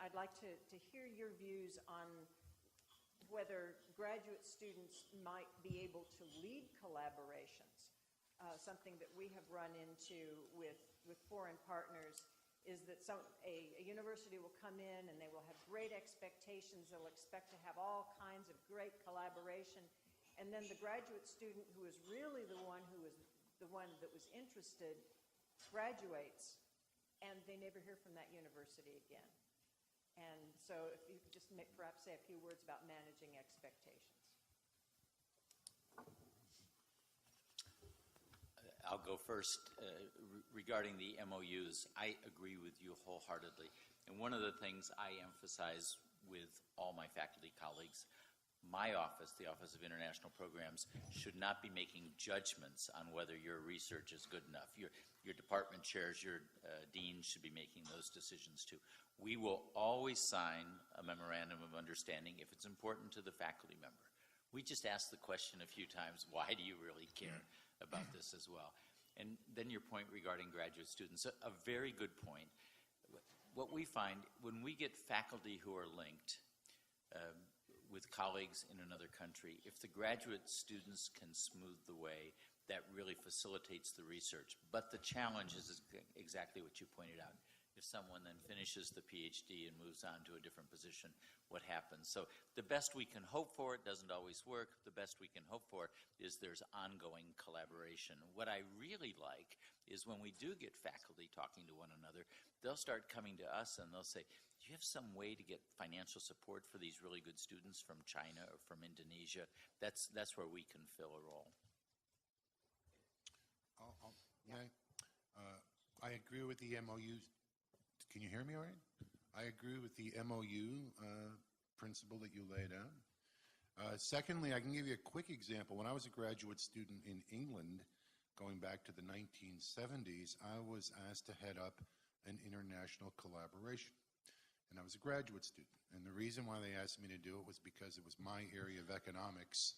I'd like to hear your views on whether graduate students might be able to lead collaborations. Something that we have run into with foreign partners is that a university will come in and they will have great expectations. They'll expect to have all kinds of great collaboration. And then the graduate student who is really the one that was interested graduates, and they never hear from that university again. And so if you could just perhaps say a few words about managing expectations. I'll go first. Regarding the MOUs, I agree with you wholeheartedly. And one of the things I emphasize with all my faculty colleagues, my office, the Office of International Programs, should not be making judgments on whether your research is good enough. Your department chairs, your deans should be making those decisions too. We will always sign a memorandum of understanding if it's important to the faculty member. We just ask the question a few times, why do you really care about this as well? And then your point regarding graduate students, a very good point. What we find when we get faculty who are linked with colleagues in another country, if the graduate students can smooth the way, that really facilitates the research. But the challenge is exactly what you pointed out. If someone then finishes the PhD and moves on to a different position, what happens? So the best we can hope for, it doesn't always work, the best we can hope for is there's ongoing collaboration. What I really like is when we do get faculty talking to one another, they'll start coming to us and they'll say, do you have some way to get financial support for these really good students from China or from Indonesia? That's where we can fill a role. I agree with the MOU. Can you hear me all right? I agree with the MOU principle that you laid out. Secondly, I can give you a quick example. When I was a graduate student in England, going back to the 1970s, I was asked to head up an international collaboration. And I was a graduate student. And the reason why they asked me to do it was because it was my area of economics,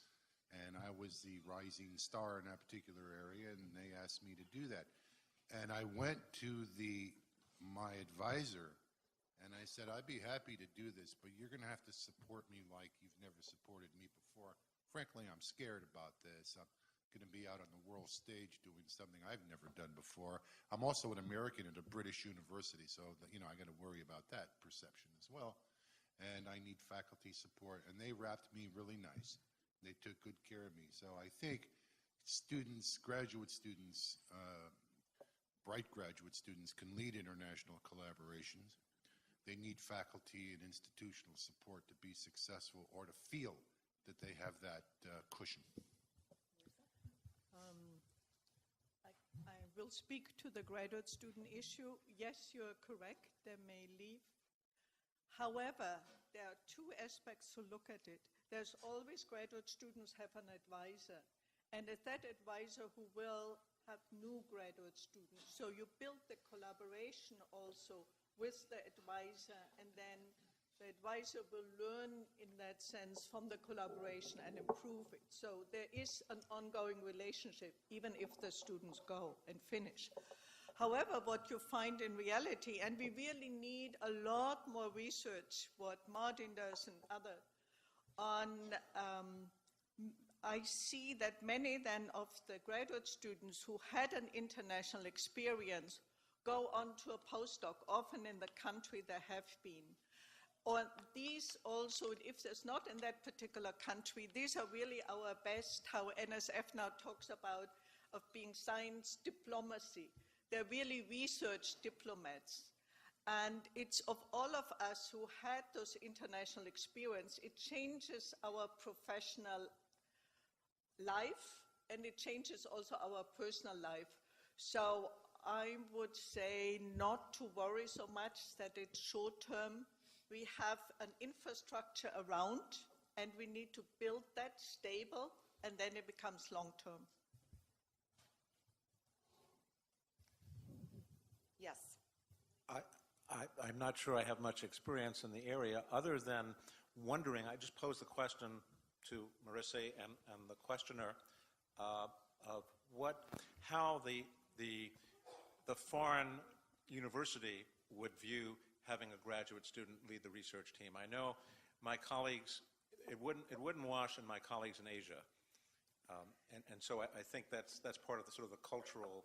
and I was the rising star in that particular area, and they asked me to do that. And I went to my advisor, and I said, I'd be happy to do this, but you're going to have to support me like you've never supported me before. Frankly, I'm scared about this. I'm going to be out on the world stage doing something I've never done before. I'm also an American at a British university, so I got to worry about that perception as well. And I need faculty support, and they wrapped me really nice. They took good care of me. So I think students, graduate students, bright graduate students can lead international collaborations. They need faculty and institutional support to be successful or to feel that they have that cushion. I will speak to the graduate student issue. Yes, you're correct. They may leave. However, there are two aspects to look at it. There's always graduate students have an advisor, and it's that advisor who will have new graduate students. So you build the collaboration also with the advisor, and then the advisor will learn in that sense from the collaboration and improve it. So there is an ongoing relationship, even if the students go and finish. However, what you find in reality, and we really need a lot more research, what Martin does and other, on I see that many then of the graduate students who had an international experience go on to a postdoc, often in the country they have been. Or these also, if there's not in that particular country, these are really our best, how NSF now talks about, of being science diplomacy. They're really research diplomats. And it's of all of us who had those international experience, it changes our professional life, and it changes also our personal life. So I would say not to worry so much that it's short term. We have an infrastructure around, and we need to build that stable, and then it becomes long term. Yes. I'm not sure I have much experience in the area, other than wondering, I just posed the question to Marissa and the questioner of how the foreign university would view having a graduate student lead the research team. I know my colleagues, it wouldn't wash in my colleagues in Asia. And so I think that's part of the sort of the cultural